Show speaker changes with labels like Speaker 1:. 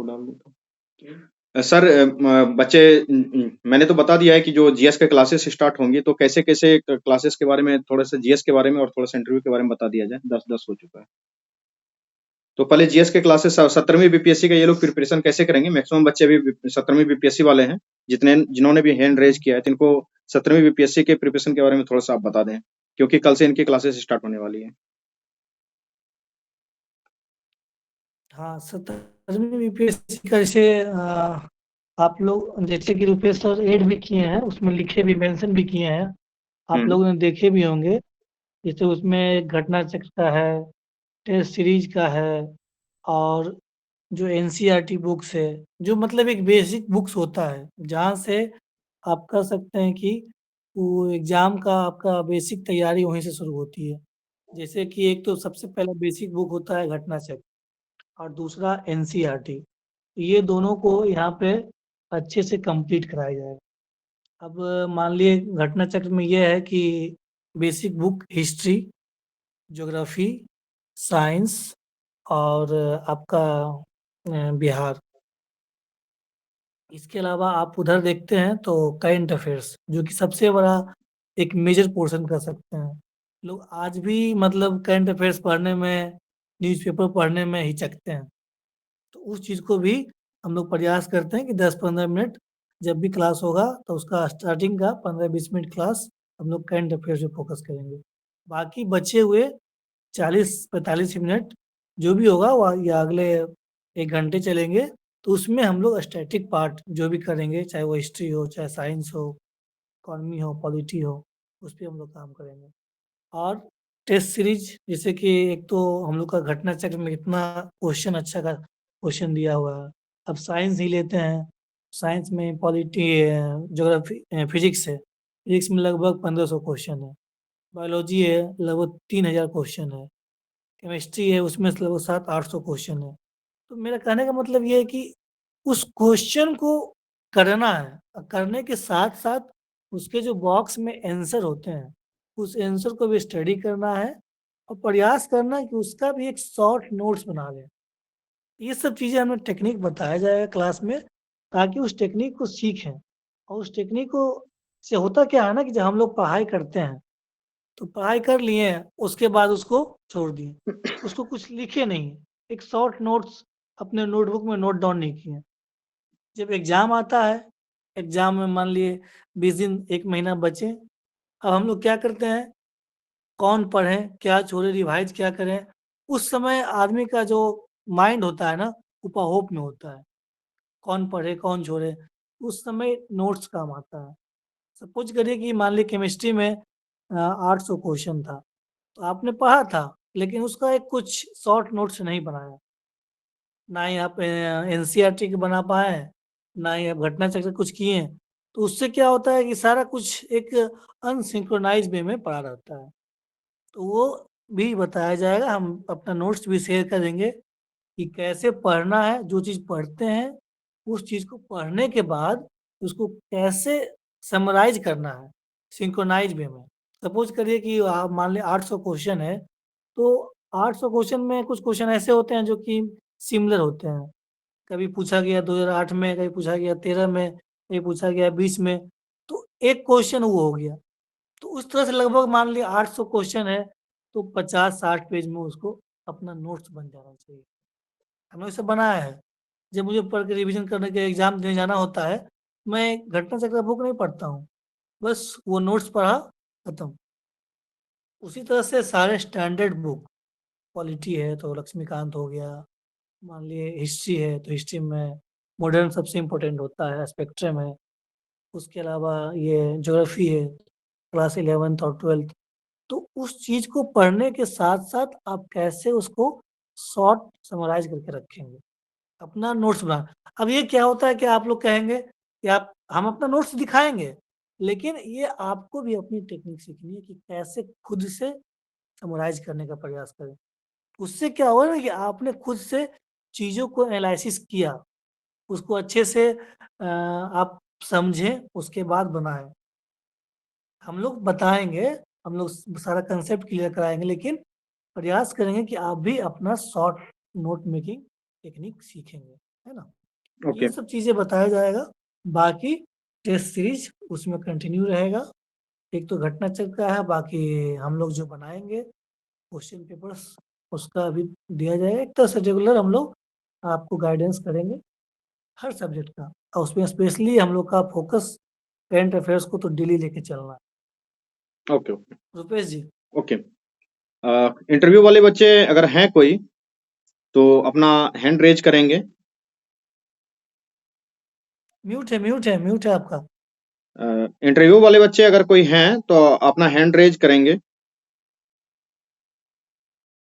Speaker 1: डाल देता हूँ। सर बच्चे मैंने तो बता दिया है कि जो जीएस के क्लासेस स्टार्ट होंगी, तो कैसे-कैसे क्लासेस के बारे में थोड़ा-सा जीएस के बारे में और थोड़ा-सा इंटरव्यू के बारे में बता दिया जाए। 10-10 हो चुका है। तो पहले जीएस के क्लासेस 17वीं बीपीएससी का ये लोग प्रिपरेशन कैसे करेंगे? मैक्सिमम बच्चे अभी 17वीं बीपीएससी वाले हैं, जिन्होंने भी हैंड रेज़ किया है, तो इनको 17वीं बीपीएससी के प्रिपरेशन के बारे में थोड़ा-सा आप बता दें, क्योंकि कल से इनकी क्लासेस स्टार्ट होने वाली है।
Speaker 2: हाँ, 17वीं बीपीएससी का जैसे आप लोग जैसे कि रुपेश सर ऐड भी किए हैं, उसमें लिखे भी मेंशन भी किए हैं, आप लोगों ने देखे भी होंगे। जैसे उसमें घटना चक्र का है, टेस्ट सीरीज का है और जो एनसीईआरटी बुक्स है, जो मतलब एक बेसिक बुक्स होता है, जहाँ से आप कह सकते हैं कि वो एग्ज़ाम का आपका बेसिक तैयारी वहीं से शुरू होती है। जैसे कि एक तो सबसे पहला बेसिक बुक होता है घटना चक्र और दूसरा एनसीईआरटी। ये दोनों को यहाँ पे अच्छे से कंप्लीट कराया जाएगा। अब मान लिए घटना चक्र में ये है कि basic book history, geography, science और आपका बिहार। इसके अलावा आप उधर देखते हैं तो करंट अफेयर्स, जो कि सबसे बड़ा एक मेजर पोर्शन कर सकते हैं। लोग आज भी मतलब करंट अफेयर्स पढ़ने में, न्यूज़पेपर पढ़ने में हिचकते हैं। तो उस चीज़ को भी हम लोग प्रयास करते हैं कि 10-15 मिनट जब भी क्लास होगा तो उसका स्टार्टिंग का 15-20 मिनट क्लास हम लोग करंट अफेयर्स पे फोकस करेंगे। बाकी बचे हुए 40-45 मिनट जो भी होगा वो या अगले 1 घंटे चलेंगे, तो उसमें हम लोग स्टैटिक पार्ट जो भी करेंगे, चाहे वो हिस्ट्री हो, चाहे साइंस हो, इकोनॉमी हो, पॉलिटी हो, उस पे हम लोग काम करेंगे। और टेस्ट सीरीज जैसे कि एक तो हम लोग का घटना चक्र में इतना क्वेश्चन अच्छा का क्वेश्चन दिया हुआ है। अब साइंस ही लेते हैं, साइंस में पॉलिटी ज्योग्राफी फिजिक्स है, फिजिक्स में लगभग 1500 क्वेश्चन है, बायोलॉजी है लगभग 3000 क्वेश्चन है, केमिस्ट्री है उसमें से लगभग 700-800 क्वेश्चन है। तो मेरा कहने का मतलब ये है कि उस क्वेश्चन को करना है और करने के साथ-साथ उसके जो बॉक्स में आंसर होते हैं, उस आंसर को भी स्टडी करना है और प्रयास करना है कि उसका भी एक शॉर्ट नोट्स बना लें। ये सब चीज़ें हमें टेक्निक बताया जाएगा क्लास में, ताकि उस टेक्निक को सीखें और उस टेक्निक को से होता क्या है ना कि जब हम लोग पढ़ाई करते हैं, तो पढ़ाई कर लिए हैं, उसके बाद उसको छोड़ दिए। उसको कुछ लिखे नहीं, एक शॉर्ट नोट्स अपने नोटबुक में नोट डाउन नहीं किए। जब एग्ज़ाम आता है, एग्ज़ाम में मान लिए 20 दिन, 1 महीना बचे, अब हम लोग क्या करते हैं, कौन पढ़ें, क्या छोड़ें, रिवाइज़ क्या करें? उस समय आदमी का जो माइंड होता है ना, ऊपर-होप में होता है। कौन पढ़े, कौन छोड़े? उस समय नोट्स काम आता है। सपोज़ करिए कि मान लीजिए केमिस्ट्री में 800 क्वेश्चन था, तो आपने पढ़ा था, लेकिन उसका एक कुछ शॉर्ट नोट्स नहीं बनाया। ना ही आप एनसीईआरटी के बना पाए, ना ही आप घटना चक्र कुछ किए। तो उससे क्या होता है कि सारा कुछ एक अनसिंक्रोनाइज़ वे में पड़ा रहता है। तो वो भी बताया जाएगा, हम अपना नोट्स भी शेयर करेंगे कि कैसे पढ़ना है, जो चीज़ पढ़ते हैं, उस चीज़ को पढ़ने के बाद उसको कैसे समराइज़ करना है, सिंक्रोनाइज़ वे में। सपोज़ करिए कि आप मान लें 800 क्वेश्चन है, तो 800 क्वेश्चन में कुछ क्वेश्चन ऐसे होते हैं जो कि सिमिलर होते हैं। कभी पूछा गया 2008 में, कभी पूछा गया 13 में, कभी पूछा गया 20 में, तो एक क्वेश्चन वो हो गया। तो उस तरह से लगभग मान लीजिए 800 क्वेश्चन है, तो 50-60 पेज में उसको अपना नोट्स बन जाना चाहिए। हमने वैसे बनाया है। जब मुझे पढ़ के रिवीजन करने के एग्ज़ाम देने जाना होता है, मैं घटना चक्र बुक नहीं पढ़ता हूँ, बस वो नोट्स पढ़ा, खत्म। उसी तरह से सारे स्टैंडर्ड बुक, पॉलिटी है तो लक्ष्मीकांत हो गया, मान लिए हिस्ट्री है तो हिस्ट्री में मॉडर्न सबसे इम्पोर्टेंट होता है, स्पेक्ट्रम है। उसके अलावा ये ज्योग्राफी है, क्लास 11th और 12th। तो उस चीज़ को पढ़ने के साथ-साथ आप कैसे उसको शॉर्ट समराइज़ करके रखेंगे, अपना नोट्स बना। अब ये क्या होता है कि आप लोग कहेंगे कि आप हम अपना नोट्स दिखाएँगे, लेकिन ये आपको भी अपनी टेक्निक सीखनी है कि कैसे खुद से समराइज़ करने का प्रयास करें। उससे क्या होगा ना कि आपने खुद से चीज़ों को एनालाइसिस किया, उसको अच्छे से आप समझें, उसके बाद बनाएँ। हम लोग बताएँगे, हम लोग सारा कांसेप्ट क्लियर कराएँगे, लेकिन प्रयास करेंगे कि आप भी अपना शॉर्ट नोट मेकिंग टेक्निक सीखेंगे। है ना?
Speaker 1: ओके,
Speaker 2: ये सब चीज़ें बताया जाएगा। बाकी टेस्ट सीरीज उसमें कंटिन्यू रहेगा। एक तो घटना चक्र का है, बाकी हम लोग जो बनाएँगे क्वेश्चन पेपर्स उसका भी दिया जाएगा। एक तरह से रेगुलर हम लोग आपको गाइडेंस करेंगे हर सब्जेक्ट का, और उसमें स्पेशली हम लोग का फोकस करंट अफेयर्स को तो डेली लेके चलना है।
Speaker 1: ओके, ओके,
Speaker 2: रुपेश जी,
Speaker 1: ओके। इंटरव्यू वाले बच्चे अगर हैं कोई, तो अपना हैंड रेज़ करेंगे।
Speaker 2: म्यूट है आपका।
Speaker 1: इंटरव्यू वाले बच्चे अगर कोई हैं, तो अपना हैंड रेज़ करेंगे।